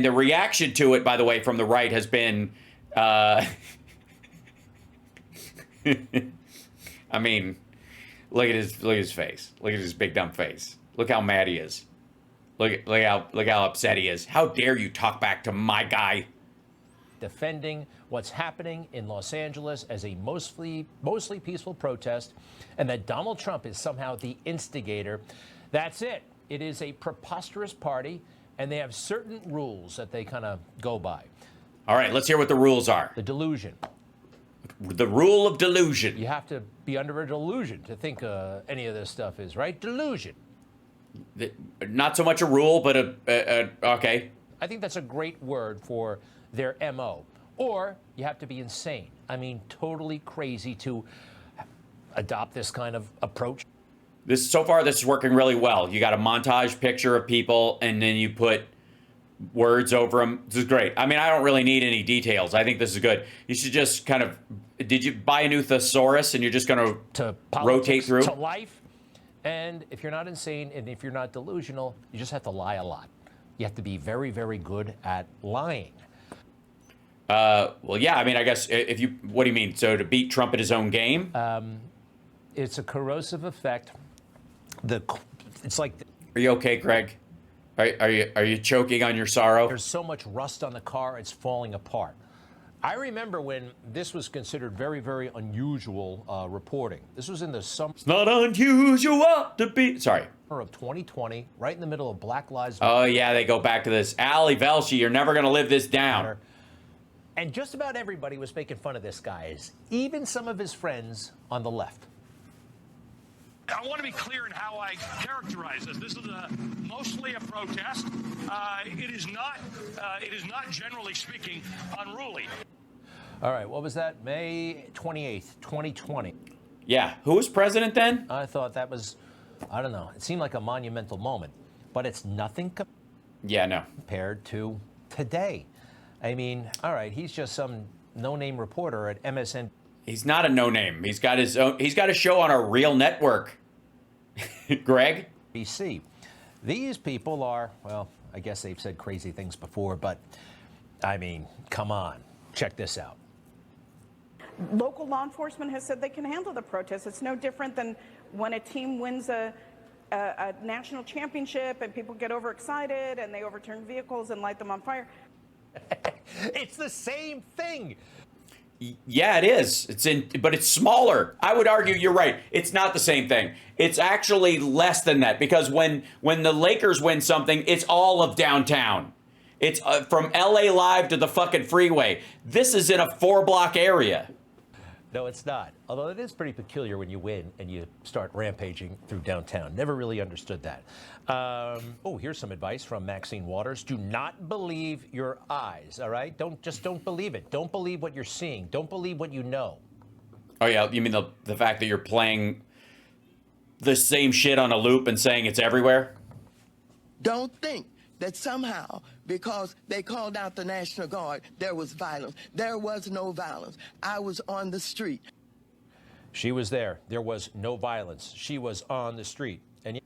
The reaction to it, by the way, from the right has been, I mean, look at his face. Look at his big dumb face. Look how mad he is. Look how upset he is. How dare you talk back to my guy? Defending what's happening in Los Angeles as a mostly peaceful protest, and that Donald Trump is somehow the instigator. That's it. It is a preposterous party, and they have certain rules that they kind of go by. All right, let's hear what the rules are. The delusion. The rule of delusion. You have to be under a delusion to think any of this stuff is, right? Delusion. Not so much a rule, but okay. I think that's a great word for their MO. Or you have to be insane. I mean, totally crazy to adopt this kind of approach. So far, this is working really well. You got a montage picture of people, and then you put words over them. This is great. I mean, I don't really need any details. I think this is good. You should just kind of, did you buy a new thesaurus, and you're just going to rotate through? To life. And if you're not insane, and if you're not delusional, you just have to lie a lot. You have to be very, very good at lying. Well, yeah, I mean, I guess what do you mean? So to beat Trump at his own game? It's a corrosive effect. It's like. Are you okay, Greg? Are you choking on your sorrow? There's so much rust on the car, it's falling apart. I remember when this was considered very, very unusual reporting. This was in the summer. It's not unusual to be. Sorry. Of 2020, right in the middle of Black Lives Matter. Oh, yeah, they go back to this. Ali Velshi, you're never going to live this down. And just about everybody was making fun of this guy, even some of his friends on the left. I want to be clear in how I characterize this. This is mostly a protest. It is not, generally speaking, unruly. All right, what was that? May 28th, 2020. Yeah, who was president then? I thought that was, I don't know, it seemed like a monumental moment, but it's nothing compared to today. I mean, all right, he's just some no-name reporter at MSN. He's not a no-name. He's got his own. He's got a show on a real network. Greg? BC. These people are, well, I guess they've said crazy things before, but I mean, come on, check this out. Local law enforcement has said they can handle the protests. It's no different than when a team wins a national championship and people get overexcited and they overturn vehicles and light them on fire. It's the same thing. Yeah, it is. But it's smaller. I would argue you're right. It's not the same thing. It's actually less than that, because when the Lakers win something, it's all of downtown. It's from LA Live to the fucking freeway. This is in a 4-block area. No, it's not. Although it is pretty peculiar when you win and you start rampaging through downtown. Never really understood that. Oh, here's some advice from Maxine Waters. Do not believe your eyes, all right? Don't believe it. Don't believe what you're seeing. Don't believe what you know. Oh, yeah. You mean the fact that you're playing the same shit on a loop and saying it's everywhere? Don't think that somehow, because they called out the National Guard, there was violence. There was no violence. I was on the street. She was there. There was no violence. She was on the street. And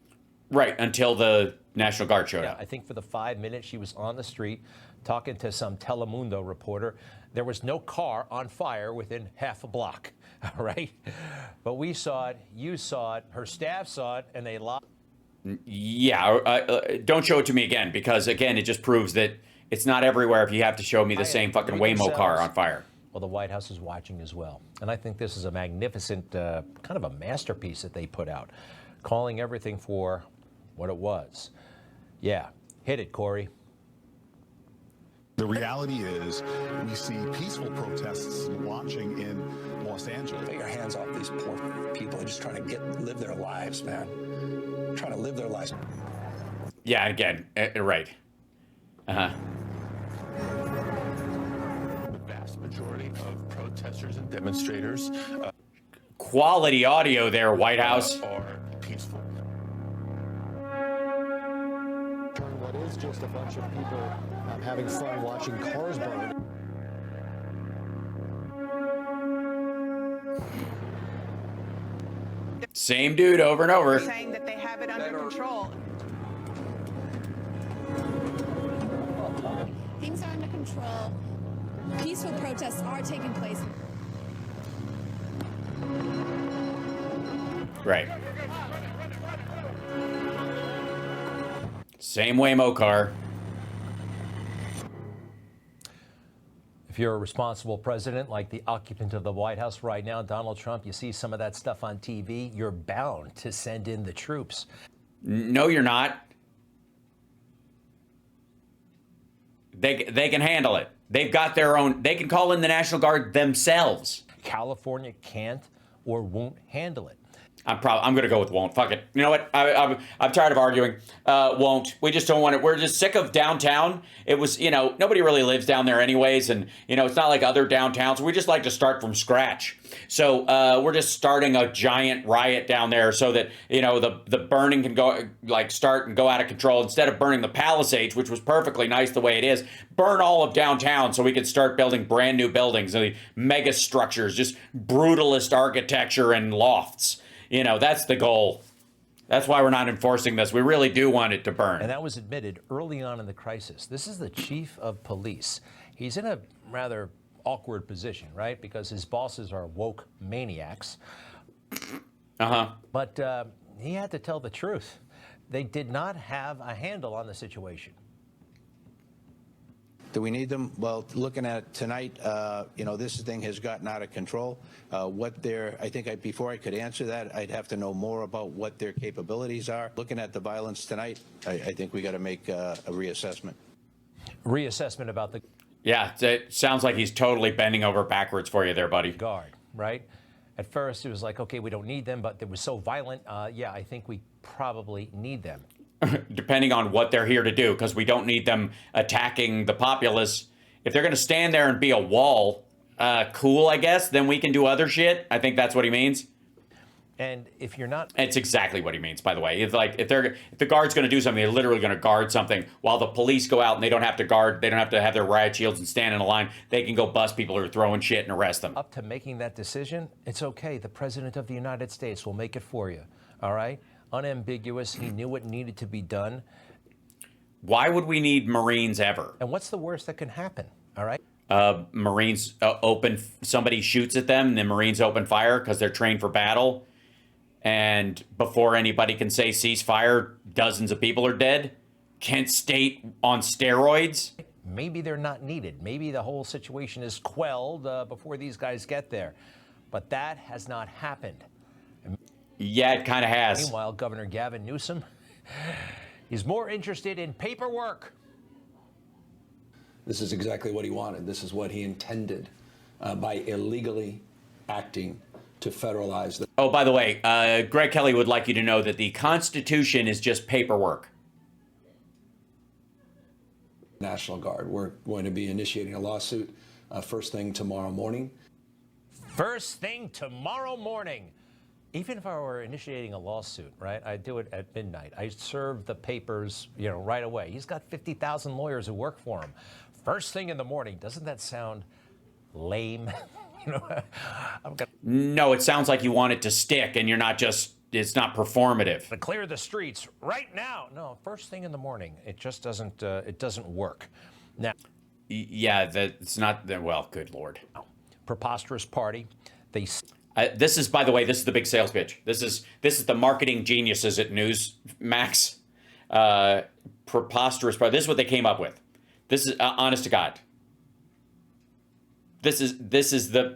right, until the National Guard showed up. I think for the 5 minutes she was on the street talking to some Telemundo reporter. There was no car on fire within half a block, all right? But we saw it, you saw it, her staff saw it, and they lied. Yeah, don't show it to me again, because, again, it just proves that it's not everywhere if you have to show me the same fucking Waymo car on fire. Well, the White House is watching as well. And I think this is a magnificent, kind of a masterpiece that they put out, calling everything for what it was. Yeah, hit it, Corey. The reality is we see peaceful protests launching in Los Angeles. Take your hands off these poor people. They're just trying to live their lives, man. Trying to live their lives. Yeah, again, right. Uh-huh. The vast majority of protesters and demonstrators. Quality audio there, White House. Are peaceful. What is just a bunch of people having fun watching cars burn. Same dude over and over. Saying that they have it under control. things are under control. Peaceful protests are taking place. Right. Same way, Mokar. If you're a responsible president like the occupant of the White House right now, Donald Trump, you see some of that stuff on TV, you're bound to send in the troops. No, you're not. They can handle it. They've got their own. They can call in the National Guard themselves. California can't or won't handle it. I'm going to go with won't. Fuck it. You know what? I'm tired of arguing. Won't. We just don't want it. We're just sick of downtown. It was, nobody really lives down there anyways. And, it's not like other downtowns. We just like to start from scratch. So we're just starting a giant riot down there so that, the burning can go, start and go out of control. Instead of burning the Palisades, which was perfectly nice the way it is, burn all of downtown so we could start building brand new buildings and mega structures, just brutalist architecture and lofts. That's the goal. That's why we're not enforcing this. We really do want it to burn. And that was admitted early on in the crisis. This is the chief of police. He's in a rather awkward position, right? Because his bosses are woke maniacs. Uh-huh. But he had to tell the truth. They did not have a handle on the situation. Do we need them? Well, looking at it tonight, this thing has gotten out of control. Before I could answer that, I'd have to know more about what their capabilities are. Looking at the violence tonight, I think we got to make a reassessment. Reassessment about the... Yeah, it sounds like he's totally bending over backwards for you there, buddy. Guard, right? At first, it was like, okay, we don't need them, but it was so violent. I think we probably need them. Depending on what they're here to do, because we don't need them attacking the populace. If they're going to stand there and be a wall, cool, I guess, then we can do other shit. I think that's what he means. And if you're not... It's exactly what he means, by the way. It's like, if the guard's going to do something, they're literally going to guard something, while the police go out and they don't have to guard, they don't have to have their riot shields and stand in a line. They can go bust people who are throwing shit and arrest them. Up to making that decision, it's okay. The President of the United States will make it for you, all right? Unambiguous. He knew what needed to be done. Why would we need Marines ever? And what's the worst that can happen? All right. Marines somebody shoots at them, and the Marines open fire because they're trained for battle. And before anybody can say ceasefire, dozens of people are dead. Kent State on steroids. Maybe they're not needed. Maybe the whole situation is quelled before these guys get there. But that has not happened. Yeah, it kind of has. Meanwhile, Governor Gavin Newsom, he's more interested in paperwork. This is exactly what he wanted. This is what he intended by illegally acting to federalize the... Oh, by the way, Greg Kelly would like you to know that the Constitution is just paperwork. National Guard. We're going to be initiating a lawsuit first thing tomorrow morning. First thing tomorrow morning. Even if I were initiating a lawsuit, right, I'd do it at midnight. I'd serve the papers, right away. He's got 50,000 lawyers who work for him. First thing in the morning. Doesn't that sound lame? No, it sounds like you want it to stick, and it's not performative. To clear the streets right now. No, first thing in the morning. It just doesn't. It doesn't work. Now. Yeah, it's not. Well, good Lord. Preposterous party. They. This is, by the way, this is the big sales pitch. This is the marketing geniuses at Newsmax. Preposterous party. This is what they came up with. This is honest to God. This is the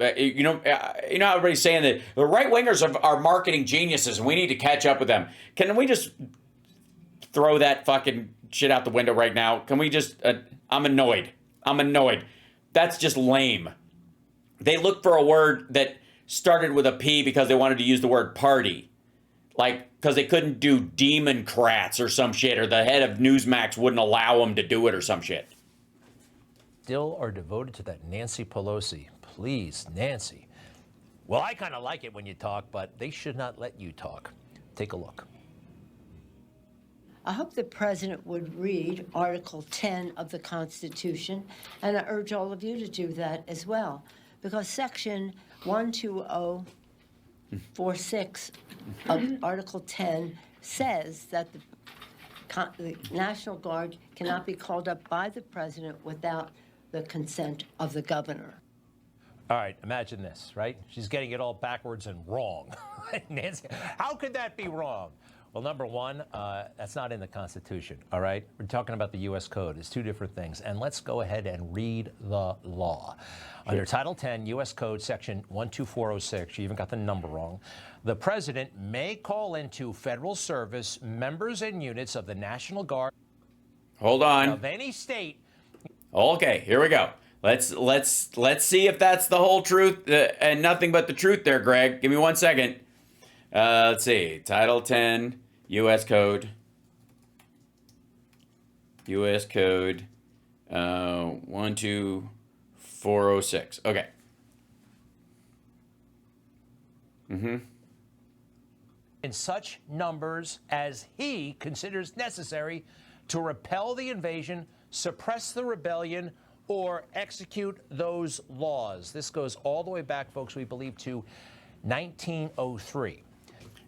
how everybody's saying that the right wingers are marketing geniuses and we need to catch up with them. Can we just throw that fucking shit out the window right now? Can we just? I'm annoyed. That's just lame. They looked for a word that started with a P because they wanted to use the word party. Because they couldn't do Democrats or some shit, or the head of Newsmax wouldn't allow them to do it or some shit. Still are devoted to that Nancy Pelosi. Please, Nancy. Well, I kind of like it when you talk, but they should not let you talk. Take a look. I hope the president would read Article 10 of the Constitution, and I urge all of you to do that as well, because Section 12046 of Article 10 says that the the National Guard cannot be called up by the president without the consent of the governor. All right, imagine this, right? She's getting it all backwards and wrong. Nancy, how could that be wrong? Well, number one, that's not in the Constitution, all right? We're talking about the U.S. Code. It's two different things. And let's go ahead and read the law. Under Title 10, U.S. Code, Section 12406, you even got the number wrong, the president may call into federal service members and units of the National Guard. Hold on. Of any state. Okay, here we go. Let's see if that's the whole truth and nothing but the truth there, Greg. Give me 1 second. Let's see. Title 10, U.S. Code. U.S. Code 12406. Okay. In such numbers as he considers necessary to repel the invasion, suppress the rebellion, or execute those laws. This goes all the way back, folks, we believe, to 1903.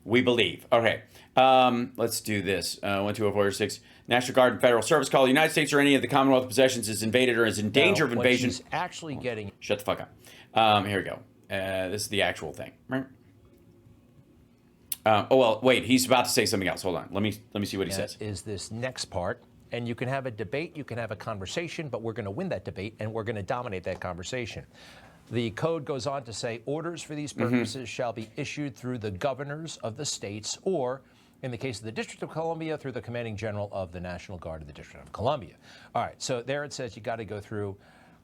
We believe. Okay. Let's do this. 12406. National Guard and Federal Service call the United States or any of the Commonwealth possessions is invaded or is in danger of invasion. What she's actually getting. Shut the fuck up. Here we go. This is the actual thing. Right? Oh, well, wait. He's about to say something else. Hold on. Let me see what he says. Is this next part. And you can have a debate, you can have a conversation, but we're going to win that debate and we're going to dominate that conversation. The code goes on to say orders for these purposes shall be issued through the governors of the states or, in the case of the District of Columbia, through the commanding general of the National Guard of the District of Columbia. All right, so there it says you got to go through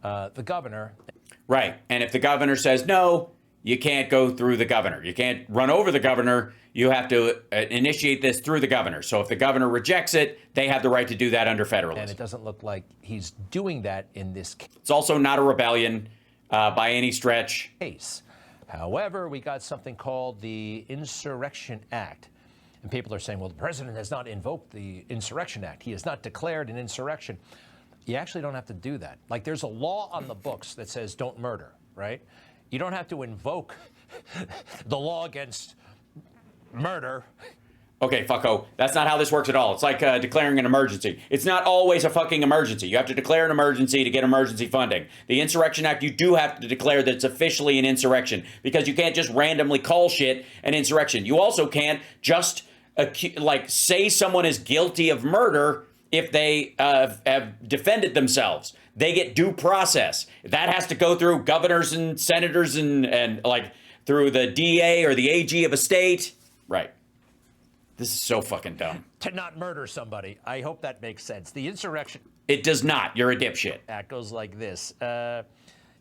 the governor. Right, and if the governor says no, you can't go through the governor. You can't run over the governor. You have to initiate this through the governor. So if the governor rejects it, they have the right to do that under federalism. And it doesn't look like he's doing that in this case. It's also not a rebellion by any stretch. However, we got something called the Insurrection Act. And people are saying, well, the president has not invoked the Insurrection Act. He has not declared an insurrection. You actually don't have to do that. Like there's a law on the books that says don't murder, right? You don't have to invoke the law against murder. Okay, fucko. That's not how this works at all. It's like declaring an emergency. It's not always a fucking emergency. You have to declare an emergency to get emergency funding. The Insurrection Act, you do have to declare that it's officially an insurrection because you can't just randomly call shit an insurrection. You also can't just say someone is guilty of murder if they have defended themselves. They get due process. That has to go through governors and senators and like through the DA or the AG of a state. Right. This is so fucking dumb. To not murder somebody. I hope that makes sense. The insurrection. It does not. You're a dipshit. Act goes like this.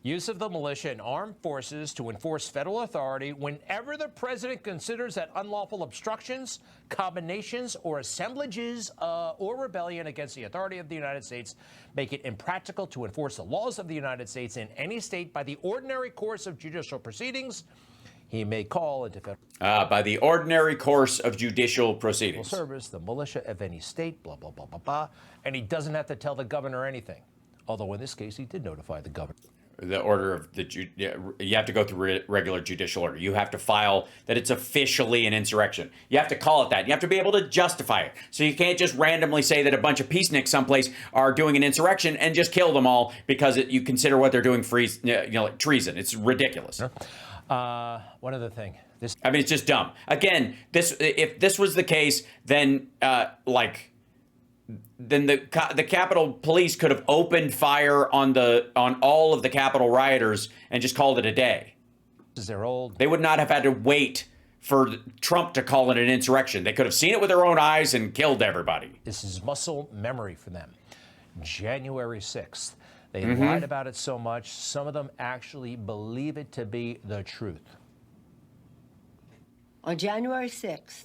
Use of the militia and armed forces to enforce federal authority whenever the president considers that unlawful obstructions, combinations, or assemblages or rebellion against the authority of the United States make it impractical to enforce the laws of the United States in any state by the ordinary course of judicial proceedings. He may call into federal by the ordinary course of judicial proceedings. Service, the militia of any state, blah, blah, blah, blah, blah. And he doesn't have to tell the governor anything. Although in this case, he did notify the governor. The order of you have to go through regular judicial order. You have to file that it's officially an insurrection. You have to call it that. You have to be able to justify it. So you can't just randomly say that a bunch of peaceniks someplace are doing an insurrection and just kill them all because you consider what they're doing like treason. It's ridiculous. One other thing. I mean, it's just dumb. Again, if this was the case, then then the Capitol Police could have opened fire on all of the Capitol rioters and just called it a day. They would not have had to wait for Trump to call it an insurrection. They could have seen it with their own eyes and killed everybody. This is muscle memory for them. January 6th. They lied about it so much, some of them actually believe it to be the truth. On January 6th,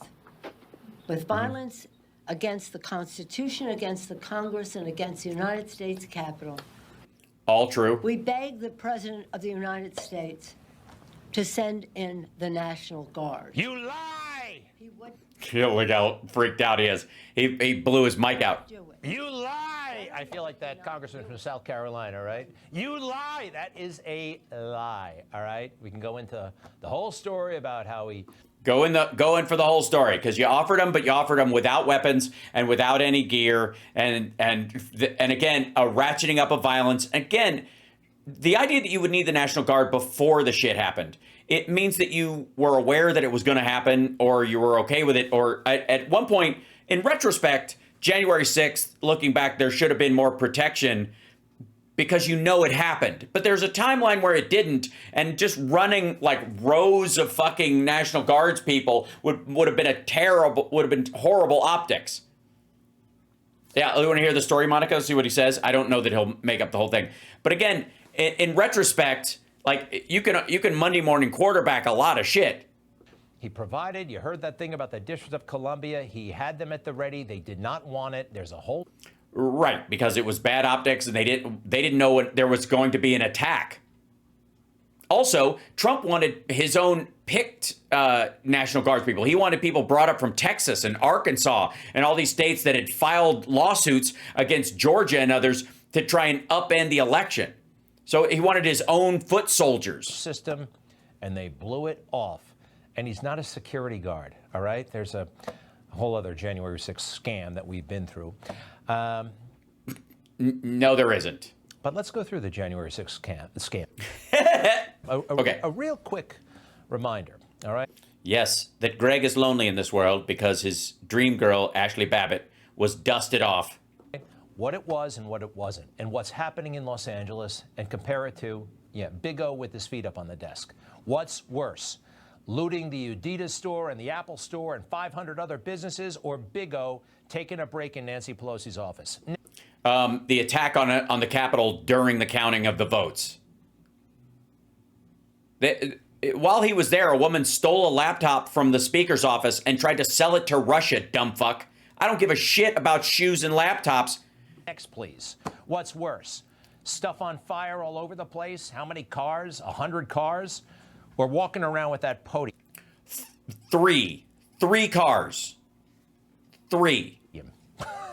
with violence against the Constitution, against the Congress, and against the United States Capitol. All true. We begged the President of the United States to send in the National Guard. You lie! Look how freaked out he is. He blew his mic out. You lie! I feel like that congressman from South Carolina, right? You lie! That is a lie, all right? We can go into the whole story about how he... Go in for the whole story, because you offered them, but you offered them without weapons and without any gear, and again, a ratcheting up of violence. Again, the idea that you would need the National Guard before the shit happened, it means that you were aware that it was going to happen, or you were okay with it, or at one point, in retrospect, January 6th, looking back, there should have been more protection because you know it happened. But there's a timeline where it didn't, and just running like rows of fucking National Guards people would have been horrible optics. Yeah, you want to hear the story, Monica? See what he says? I don't know that he'll make up the whole thing. But again, in retrospect, like you can Monday morning quarterback a lot of shit. He provided, you heard that thing about the District of Columbia. He had them at the ready. They did not want it. There's a whole... Right, because it was bad optics and they didn't know there was going to be an attack. Also, Trump wanted his own picked National Guard people. He wanted people brought up from Texas and Arkansas and all these states that had filed lawsuits against Georgia and others to try and upend the election. So he wanted his own foot soldiers. System, and they blew it off. And he's not a security guard, all right? There's a whole other January 6th scam that we've been through. No, there isn't. But let's go through the January 6th scam. Okay. A real quick reminder, all right? Yes, that Greg is lonely in this world because his dream girl, Ashley Babbitt, was dusted off. What it was and what it wasn't, and what's happening in Los Angeles, and compare it to, Big O with his feet up on the desk. What's worse? Looting the Adidas store and the Apple store and 500 other businesses, or Big O taking a break in Nancy Pelosi's office? The attack on the Capitol during the counting of the votes. While he was there, a woman stole a laptop from the speaker's office and tried to sell it to Russia, dumb fuck. I don't give a shit about shoes and laptops. Next, please. What's worse? Stuff on fire all over the place? How many cars? 100 cars? Or walking around with that podium? Three cars. Three.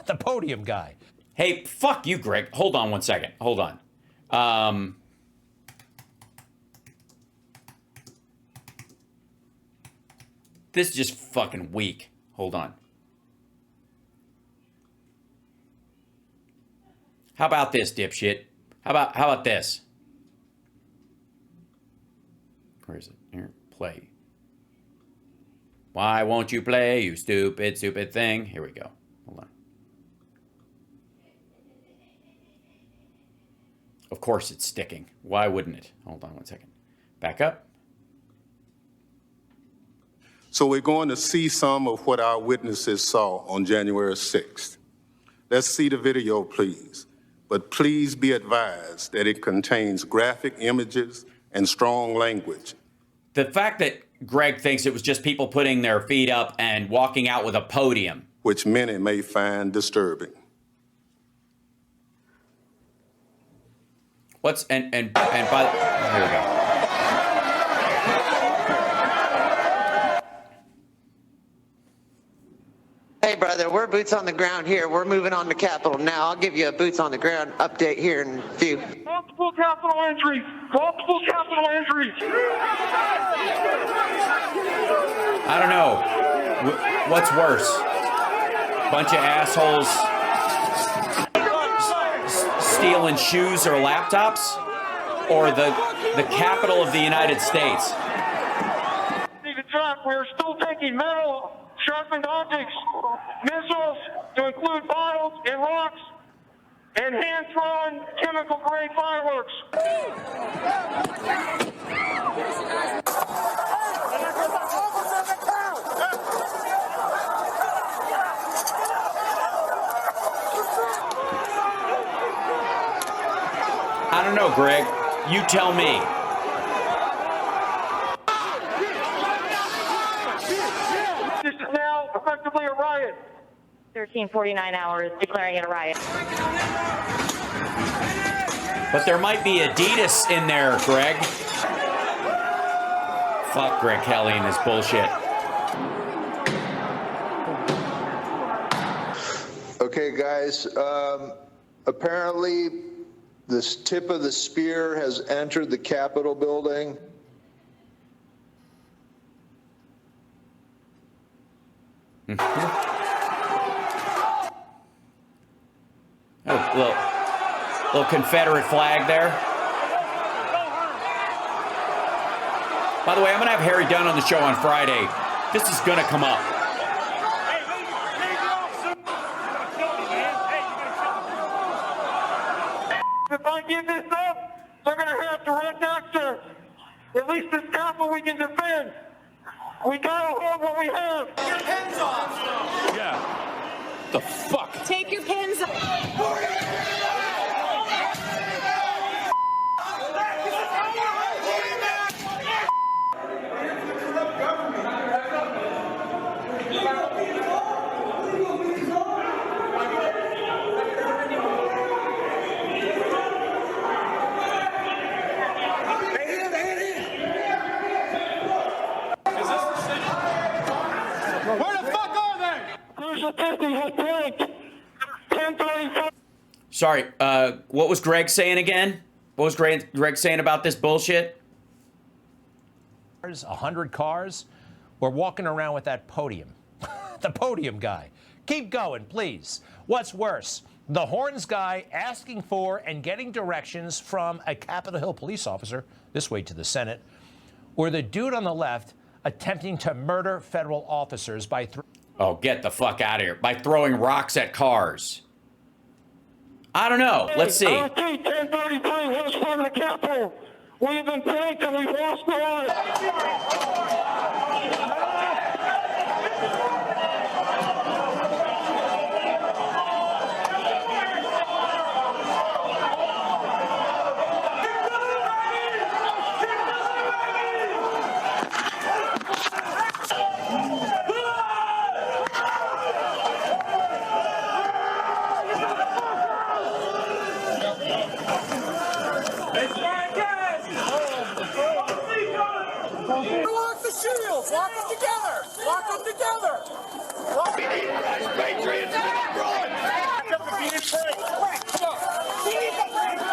The podium guy. Hey, fuck you, Greg. Hold on one second. Hold on. This is just fucking weak. Hold on. How about this, dipshit? How about this? Where is it? Here, play. Why won't you play, you stupid thing? Here we go. Hold on. Of course it's sticking. Why wouldn't it? Hold on one second. Back up. So we're going to see some of what our witnesses saw on January 6th. Let's see the video, please. But please be advised that it contains graphic images and strong language. The fact that Greg thinks it was just people putting their feet up and walking out with a podium, which many may find disturbing. And by here we go. Hey, brother, we're boots on the ground here. We're moving on to Capitol now. I'll give you a boots on the ground update here in a few. Multiple Capitol entries. Multiple Capitol entries. I don't know. What's worse? Bunch of assholes stealing shoes or laptops, or the Capitol of the United States? We're still taking metal, sharpened objects, missiles to include bottles and rocks, and hand-thrown chemical-grade fireworks. I don't know, Greg. You tell me. This is now effectively a riot. 1349 hours declaring it a riot. But there might be Adidas in there, Greg. Fuck Greg Kelly and his bullshit. guys. Apparently, this tip of the spear has entered the Capitol building. Oh, little Confederate flag there. By the way, I'm going to have Harry Dunn on the show on Friday. This is going to come up. If I give this up, they're going to have to run doctor. At least this Capitol we can defend. We got to hold what we have. Take your pins off. Yeah. The fuck? Take your pins off. Sorry, what was Greg saying again? What was Greg saying about this bullshit? 100 cars. We're walking around with that podium. The podium guy. Keep going, please. What's worse? The horns guy asking for and getting directions from a Capitol Hill police officer, this way to the Senate, or the dude on the left attempting to murder federal officers by oh, get the fuck out of here. By throwing rocks at cars. I don't know. Let's see. 1033, where's from the Capitol? We've been pranked and we've lost the Lock the shields! Lock them together! Lock them together! Patriots, run!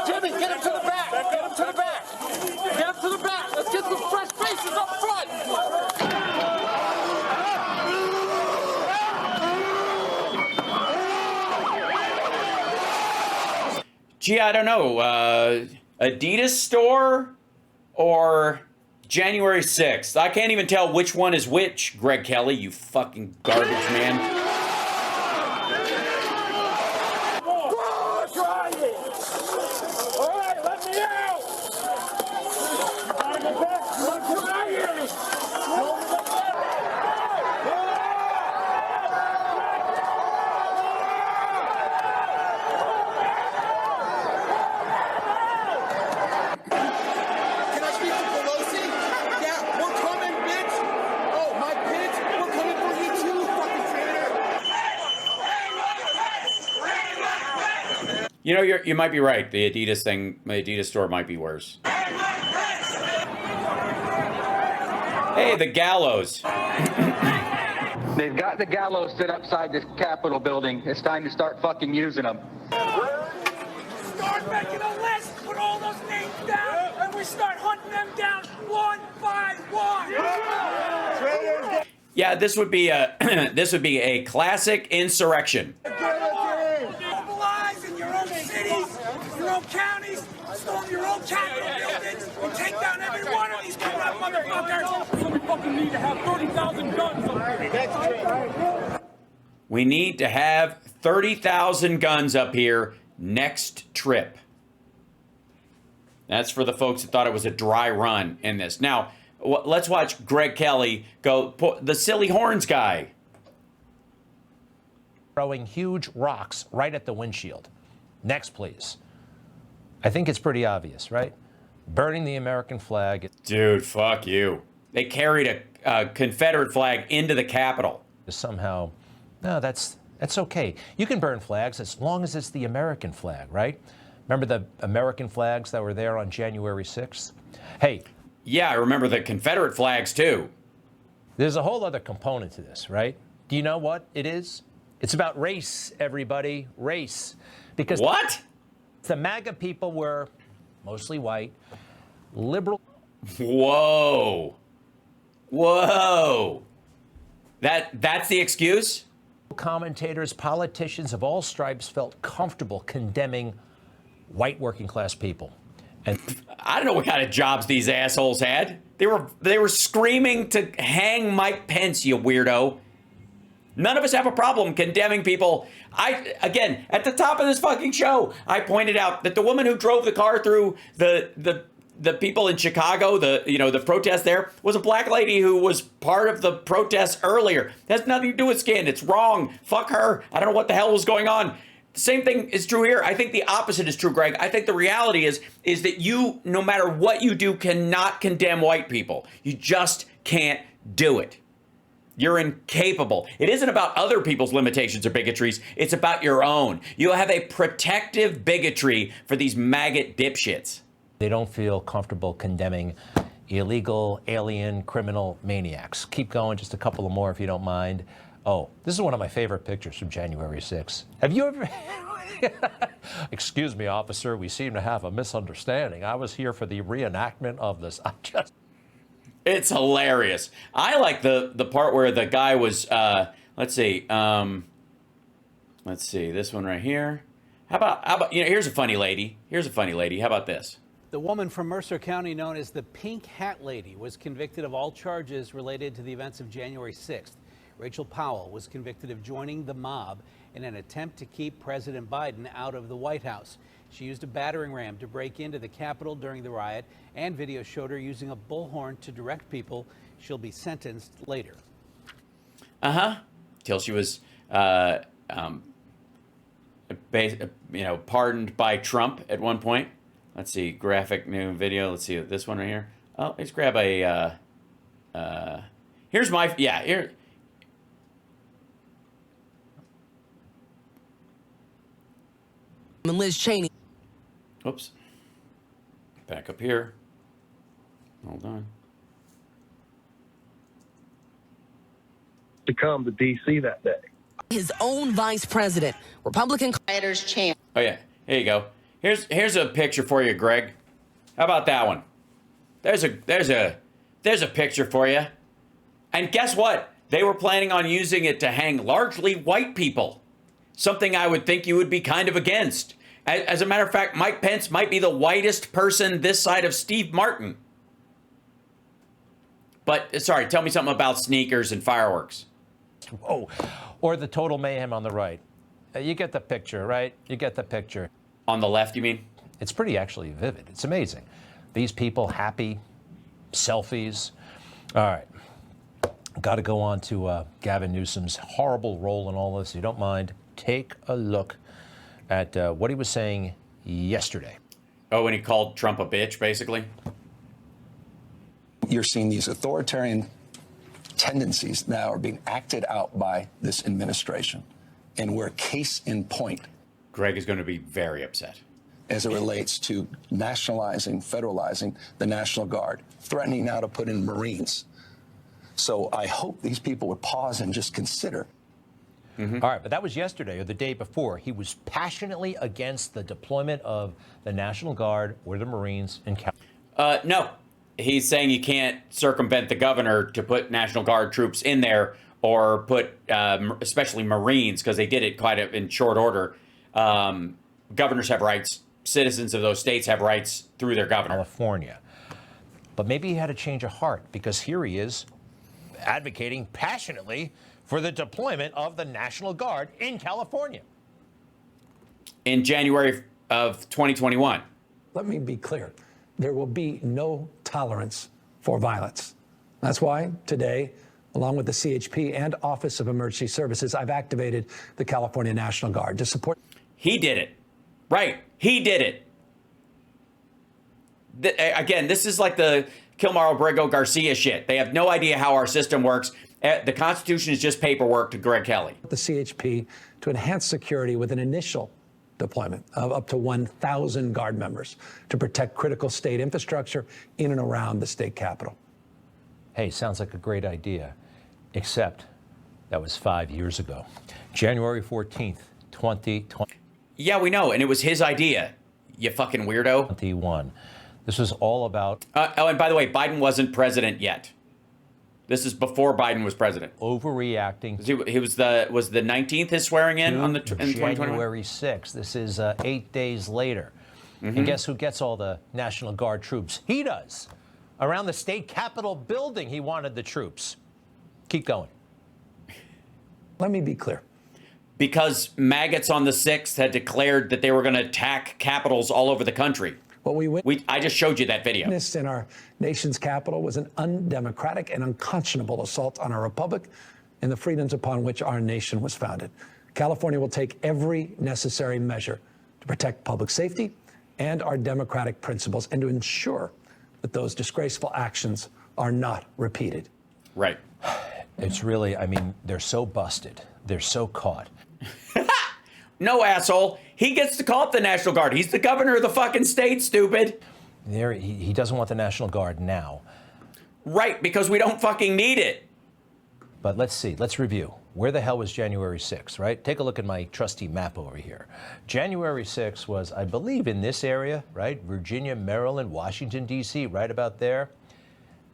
Jimmy, get him to the back! Get him to the back! Get him to the back! Let's get some fresh faces up front! Gee, I don't know. Adidas store or January 6th? I can't even tell which one is which, Greg Kelly, you fucking garbage man. Try it! All right, let me out! Try it! You know, you might be right. The Adidas thing, the Adidas store might be worse. Hey, the gallows. They've got the gallows set upside this Capitol building. It's time to start fucking using them. Start making a list, put all those names down, and we start hunting them down one by one. Yeah, this would be a classic insurrection. Mobilize in your own cities, your own counties, storm your own Capitol buildings, and take down every one of these coming up motherfuckers. So we fucking need to have 30,000 guns up here. That's We need to have 30,000 guns up here next trip. That's for the folks that thought it was a dry run in this. Now, let's watch Greg Kelly go, the silly horns guy. Throwing huge rocks right at the windshield. Next, please. I think it's pretty obvious, right? Burning the American flag. Dude, fuck you. They carried a Confederate flag into the Capitol. Somehow, no, that's okay. You can burn flags as long as it's the American flag, right? Remember the American flags that were there on January 6th? Hey. Yeah, I remember the Confederate flags, too. There's a whole other component to this, right? Do you know what it is? It's about race, everybody, race. Because what? The MAGA people were mostly white, liberal. Whoa. Whoa. That's the excuse? Commentators, politicians of all stripes felt comfortable condemning white working class people. And I don't know what kind of jobs these assholes had. They were screaming to hang Mike Pence, you weirdo. None of us have a problem condemning people. Again, at the top of this fucking show, I pointed out that the woman who drove the car through the people in Chicago, the protest there, was a black lady who was part of the protest earlier. That has nothing to do with skin. It's wrong. Fuck her. I don't know what the hell was going on. The same thing is true here. I think the opposite is true, Greg. I think the reality is that you, no matter what you do, cannot condemn white people. You just can't do it. You're incapable. It isn't about other people's limitations or bigotries. It's about your own. You have a protective bigotry for these maggot dipshits. They don't feel comfortable condemning illegal, alien, criminal maniacs. Keep going, just a couple of more if you don't mind. Oh, this is one of my favorite pictures from January 6th. Have you ever... Excuse me, officer, we seem to have a misunderstanding. I was here for the reenactment of this. It's hilarious. I like the part where the guy was, let's see, this one right here. How about, here's a funny lady. Here's a funny lady. How about this? The woman from Mercer County known as the Pink Hat Lady was convicted of all charges related to the events of January 6th. Rachel Powell was convicted of joining the mob in an attempt to keep President Biden out of the White House. She used a battering ram to break into the Capitol during the riot, and video showed her using a bullhorn to direct people. She'll be sentenced later. Till she was, pardoned by Trump at one point. Let's see, graphic new video. Let's see this one right here. Oh, let's grab a, here's my, here. Liz Cheney. Oops. Back up here. Hold on. To come to D.C. that day. His own vice president, Republican rioters chant. Oh yeah, here you go. Here's a picture for you, Greg. How about that one? There's a picture for you. And guess what? They were planning on using it to hang largely white people. Something I would think you would be kind of against. As a matter of fact, Mike Pence might be the whitest person this side of Steve Martin. But, sorry, tell me something about sneakers and fireworks. Oh, or the total mayhem on the right. You get the picture, right? You get the picture. On the left, you mean? It's pretty actually vivid. It's amazing. These people happy, selfies. All right. Got to go on to Gavin Newsom's horrible role in all this. If you don't mind, take a look at what he was saying yesterday. Oh, when he called Trump a bitch, basically? You're seeing these authoritarian tendencies now are being acted out by this administration. And we're case in point. Greg is going to be very upset. As it relates to nationalizing, federalizing the National Guard, threatening now to put in Marines. So I hope these people would pause and just consider. All right, but that was yesterday or the day before. He was passionately against the deployment of the National Guard or the Marines in California. No. He's saying you can't circumvent the governor to put National Guard troops in there or put especially Marines, because they did it quite in short order. Governors have rights. Citizens of those states have rights through their governor. California. But maybe he had a change of heart, because here he is advocating passionately for the deployment of the National Guard in California. In January of 2021. Let me be clear. There will be no tolerance for violence. That's why today, along with the CHP and Office of Emergency Services, I've activated the California National Guard to support. He did it. Right. He did it. Again, this is like the Kilmar Obrego Garcia shit. They have no idea how our system works. The Constitution is just paperwork to Greg Kelly. The CHP to enhance security with an initial deployment of up to 1,000 Guard members to protect critical state infrastructure in and around the state capitol. Hey, sounds like a great idea, except That was 5 years ago. January 14th, 2020. Yeah, we know. And it was his idea. You fucking weirdo. 21. This was all about... oh, and by the way, Biden wasn't president yet. This is before Biden was president. Overreacting. He was the 19th his swearing in on the in 2021? January 6th. This is 8 days later. And guess who gets all the National Guard troops? He does. Around the state capitol building, he wanted the troops. Keep going. Let me be clear. Because maggots on the 6th had declared that they were going to attack capitals all over the country. What I just showed you that video. Witnessed in our nation's capital was an undemocratic and unconscionable assault on our republic and the freedoms upon which our nation was founded. California will take every necessary measure to protect public safety and our democratic principles and to ensure that those disgraceful actions are not repeated. Right. It's really, I mean, they're so busted. They're so caught. No, asshole. He gets to call up the National Guard. He's the governor of the fucking state, stupid. He doesn't want the National Guard now. Right, because we don't fucking need it. But let's see. Let's review. Where the hell was January 6th, right? Take a look at my trusty map over here. January 6th was, I believe, in this area, right? Virginia, Maryland, Washington, D.C., right about there.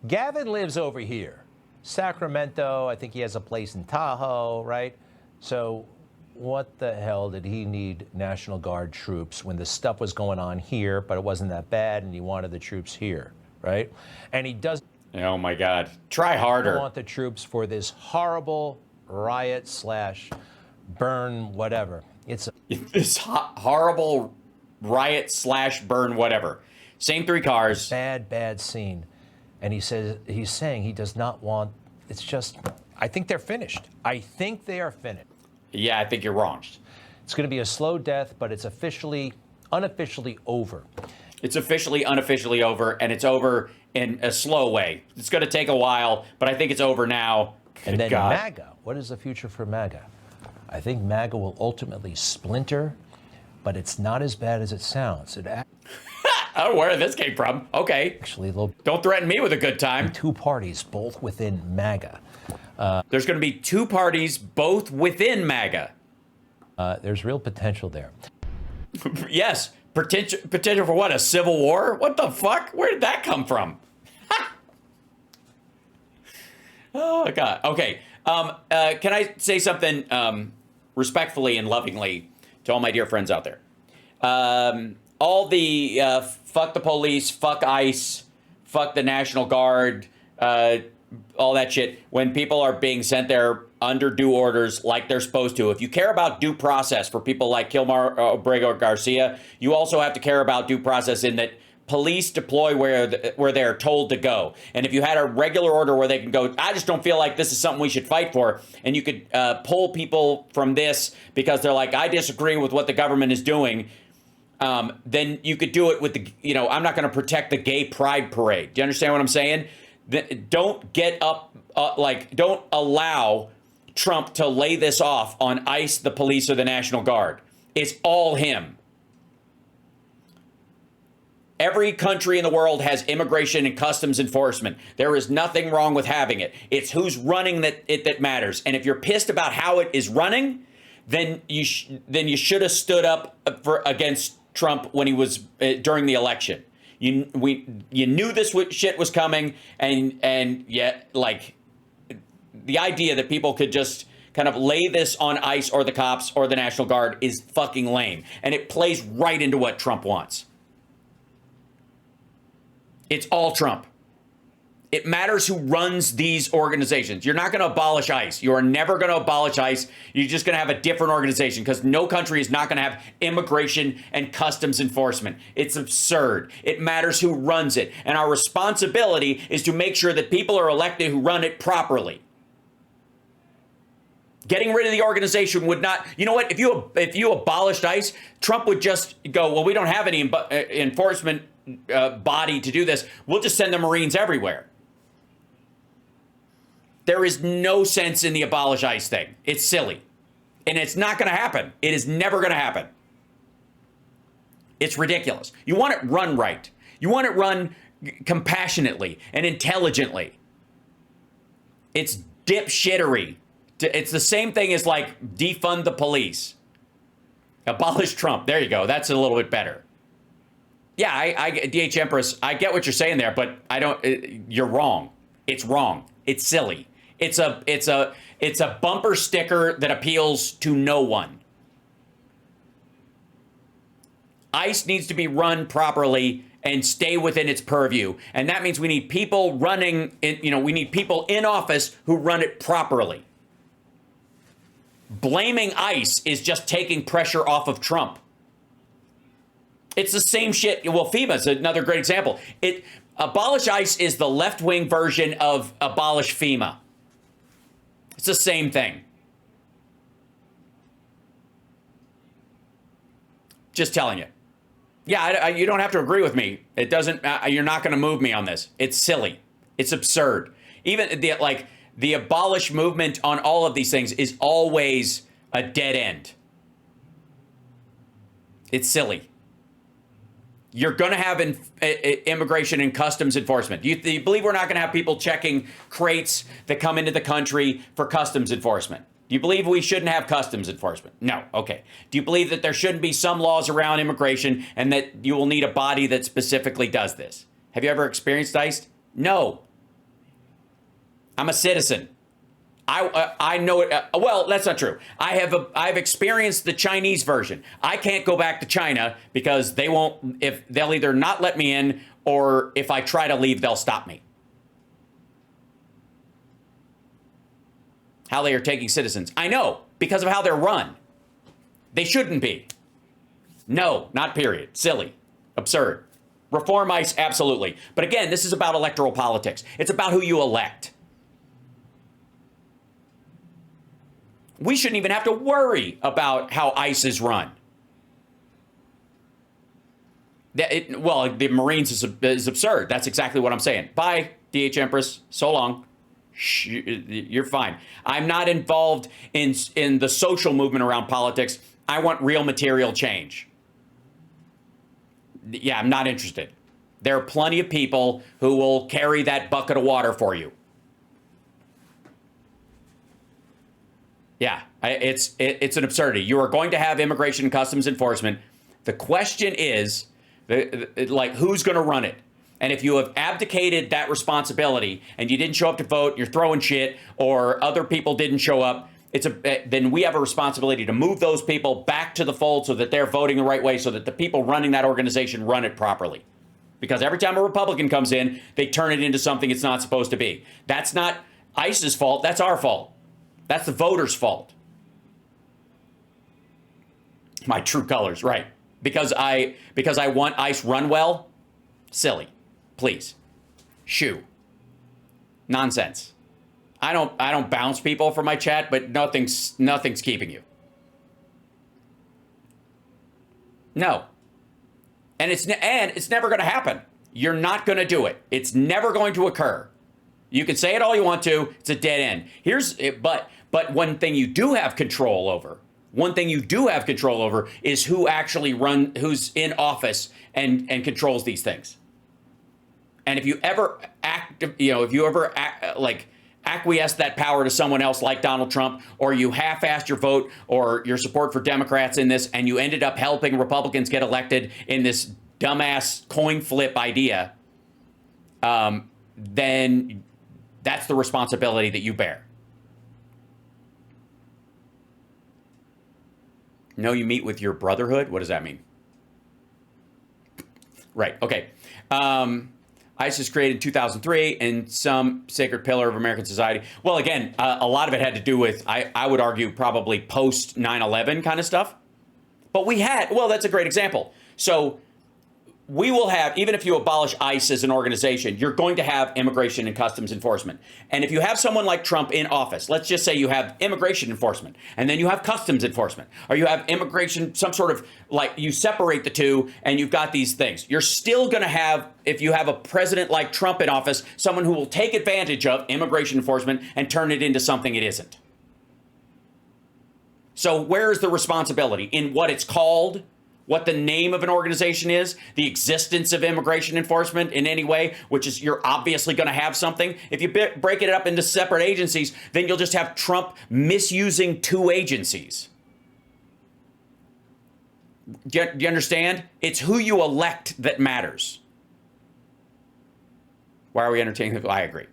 Gavin lives over here. Sacramento, I think he has a place in Tahoe, right? So what the hell did he need National Guard troops when the stuff was going on here, but it wasn't that bad, and he wanted the troops here, right? And he doesn't. Oh, my God. Try harder. Want the troops for this horrible riot / burn whatever. It's this horrible riot / burn whatever. Same 3 cars. Bad scene. And he's saying he does not want, it's just, I think they're finished. I think they are finished. Yeah, I think you're wrong. It's going to be a slow death, but it's unofficially over. It's officially, unofficially over, and it's over in a slow way. It's going to take a while, but I think it's over now. And then MAGA. What is the future for MAGA? I think MAGA will ultimately splinter, but it's not as bad as it sounds. I don't know where this came from. Okay. Actually, don't threaten me with a good time. 2 parties, both within MAGA. There's going to be 2 parties, both within MAGA. There's real potential there. Yes. Potential for what? A civil war? What the fuck? Where did that come from? Oh, God. Okay. Can I say something respectfully and lovingly to all my dear friends out there? All the fuck the police, fuck ICE, fuck the National Guard, all that shit, when people are being sent there under due orders like they're supposed to. If you care about due process for people like Kilmar Obrego Garcia, you also have to care about due process in that police deploy where they're told to go. And if you had a regular order where they can go, I just don't feel like this is something we should fight for, and you could pull people from this because they're like, I disagree with what the government is doing, then you could do it with the, I'm not going to protect the gay pride parade. Do you understand what I'm saying? Don't get up, don't allow Trump to lay this off on ICE, the police, or the National Guard. It's all him. Every country in the world has immigration and customs enforcement. There is nothing wrong with having it. It's who's running that matters. And if you're pissed about how it is running, then you should have stood up against Trump when he was during the election. You knew this shit was coming, and yet, like, the idea that people could just kind of lay this on ICE or the cops or the National Guard is fucking lame, and it plays right into what Trump wants. It's all Trump. It matters who runs these organizations. You're not going to abolish ICE. You are never going to abolish ICE. You're just going to have a different organization because no country is not going to have immigration and customs enforcement. It's absurd. It matters who runs it. And our responsibility is to make sure that people are elected who run it properly. Getting rid of the organization would not, you know what, if you abolished ICE, Trump would just go, well, we don't have any enforcement body to do this. We'll just send the Marines everywhere. There is no sense in the abolish ICE thing. It's silly. And it's not going to happen. It is never going to happen. It's ridiculous. You want it run right. You want it run compassionately and intelligently. It's dipshittery It's the same thing as like defund the police. Abolish Trump. There you go. That's a little bit better. Yeah, I DH Empress, I get what you're saying there, but I don't. You're wrong. It's wrong. It's silly. It's a bumper sticker that appeals to no one. ICE needs to be run properly and stay within its purview, and that means we need people running. We need people in office who run it properly. Blaming ICE is just taking pressure off of Trump. It's the same shit. Well, FEMA is another great example. Abolish ICE is the left-wing version of abolish FEMA. It's the same thing. Just telling you. Yeah, you don't have to agree with me. It doesn't. You're not going to move me on this. It's silly. It's absurd. Even the abolish movement on all of these things is always a dead end. It's silly. You're going to have immigration and customs enforcement. Do you believe we're not going to have people checking crates that come into the country for customs enforcement? Do you believe we shouldn't have customs enforcement? No. Okay. Do you believe that there shouldn't be some laws around immigration and that you will need a body that specifically does this? Have you ever experienced ICE? No. I'm a citizen. I know it. Well, that's not true. I've experienced the Chinese version. I can't go back to China because they'll either not let me in, or if I try to leave, they'll stop me. How they are taking citizens. I know, because of how they're run. They shouldn't be. No, not period. Silly. Absurd. Reform ICE, absolutely. But again, this is about electoral politics. It's about who you elect. We shouldn't even have to worry about how ICE is run. The Marines is absurd. That's exactly what I'm saying. Bye, DH Empress. So long. You're fine. I'm not involved in the social movement around politics. I want real material change. Yeah, I'm not interested. There are plenty of people who will carry that bucket of water for you. Yeah, it's an absurdity. You are going to have immigration and customs enforcement. The question is, who's going to run it? And if you have abdicated that responsibility and you didn't show up to vote, you're throwing shit, or other people didn't show up, then we have a responsibility to move those people back to the fold so that they're voting the right way, so that the people running that organization run it properly. Because every time a Republican comes in, they turn it into something it's not supposed to be. That's not ICE's fault. That's our fault. That's the voters' fault. My true colors, right. Because I want ICE run well? Silly. Please. Shoo. Nonsense. I don't bounce people for my chat, but nothing's keeping you. No. And it's never going to happen. You're not going to do it. It's never going to occur. You can say it all you want to. It's a dead end. But one thing you do have control over, is who actually who's in office and controls these things. And if you ever acquiesce that power to someone else like Donald Trump, or you half-assed your vote or your support for Democrats in this, and you ended up helping Republicans get elected in this dumbass coin flip idea, then that's the responsibility that you bear. No, you meet with your brotherhood? What does that mean? Right, okay. ICE was created in 2003 and some sacred pillar of American society. Well, again, a lot of it had to do with, I would argue, probably post 9/11 kind of stuff. But that's a great example. So we will have, even if you abolish ICE as an organization, you're going to have immigration and customs enforcement. And if you have someone like Trump in office, let's just say you have immigration enforcement, and then you have customs enforcement, or you have immigration, some sort of, you separate the two, and you've got these things. You're still going to have, if you have a president like Trump in office, someone who will take advantage of immigration enforcement and turn it into something it isn't. So where is the responsibility? In what it's called? what the name of an organization is, the existence of immigration enforcement in any way, which is you're obviously going to have something. If you break it up into separate agencies, then you'll just have Trump misusing 2 agencies. Do you understand? It's who you elect that matters. Why are we entertaining people? I agree.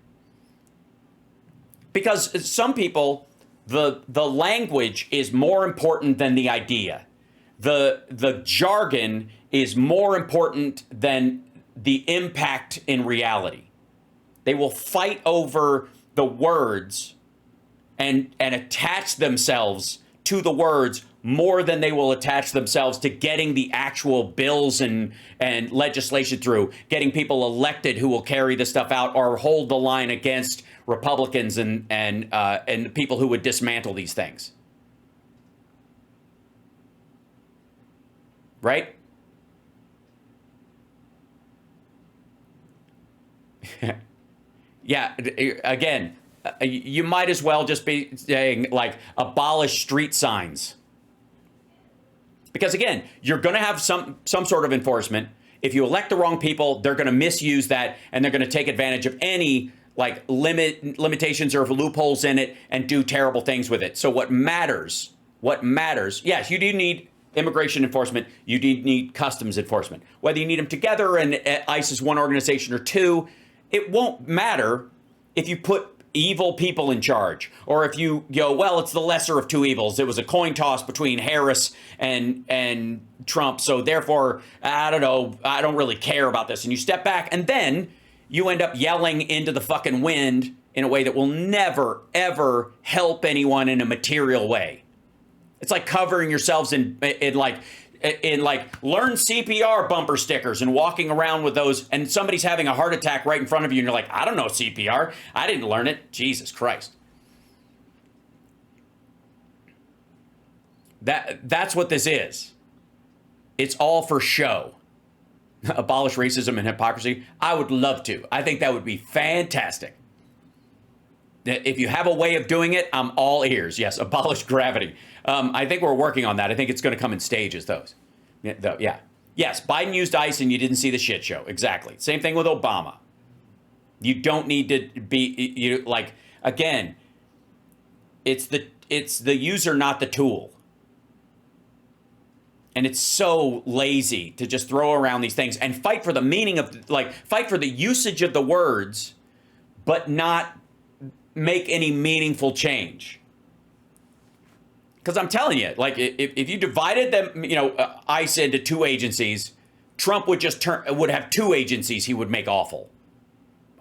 Because some people, the language is more important than the idea. The jargon is more important than the impact in reality. They will fight over the words and attach themselves to the words more than they will attach themselves to getting the actual bills and legislation through, getting people elected who will carry this stuff out or hold the line against Republicans and people who would dismantle these things. Right? Yeah, again, you might as well just be saying, like, abolish street signs. Because, again, you're going to have some sort of enforcement. If you elect the wrong people, they're going to misuse that, and they're going to take advantage of any, like, limitations or loopholes in it and do terrible things with it. So what matters, yes, you do need immigration enforcement, you do need customs enforcement. Whether you need them together and ICE is one organization or two, it won't matter if you put evil people in charge, or if you go, well, it's the lesser of 2 evils. It was a coin toss between Harris and Trump, so therefore, I don't know, I don't really care about this. And you step back, and then you end up yelling into the fucking wind in a way that will never, ever help anyone in a material way. It's like covering yourselves in learn CPR bumper stickers and walking around with those, and somebody's having a heart attack right in front of you, and you're like, I don't know CPR. I didn't learn it. Jesus Christ. That's what this is. It's all for show. Abolish racism and hypocrisy. I would love to. I think that would be fantastic. If you have a way of doing it, I'm all ears. Yes, abolish gravity. I think we're working on that. I think it's going to come in stages, those. Yeah. Yes, Biden used ICE and you didn't see the shit show. Exactly. Same thing with Obama. You don't need to be, again, it's the user, not the tool. And it's so lazy to just throw around these things and fight for the meaning of, fight for the usage of the words, but not make any meaningful change. Because I'm telling you, if you divided them, ICE into 2 agencies, Trump would would have 2 agencies he would make awful.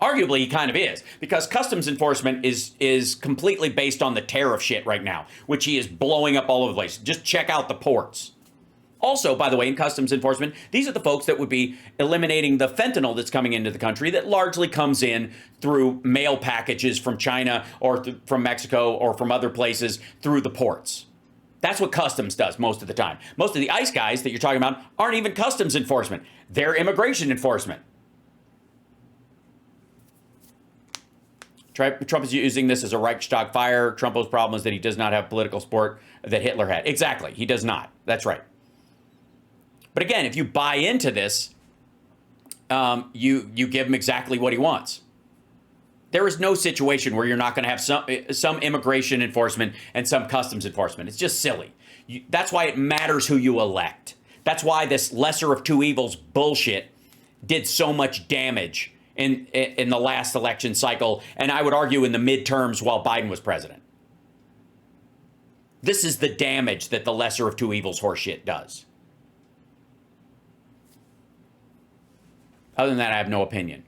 Arguably, he kind of is, because customs enforcement is completely based on the tariff shit right now, which he is blowing up all over the place. Just check out the ports. Also, by the way, in customs enforcement, these are the folks that would be eliminating the fentanyl that's coming into the country that largely comes in through mail packages from China or from Mexico or from other places through the ports. That's what customs does most of the time. Most of the ICE guys that you're talking about aren't even customs enforcement. They're immigration enforcement. Trump is using this as a Reichstag fire. Trumpo's problem is that he does not have political support that Hitler had. Exactly. He does not. That's right. But again, if you buy into this, you give him exactly what he wants. There is no situation where you're not going to have some immigration enforcement and some customs enforcement. It's just silly. That's why it matters who you elect. That's why this lesser of 2 evils bullshit did so much damage in the last election cycle, and I would argue in the midterms while Biden was president. This is the damage that the lesser of 2 evils horseshit does. Other than that, I have no opinion.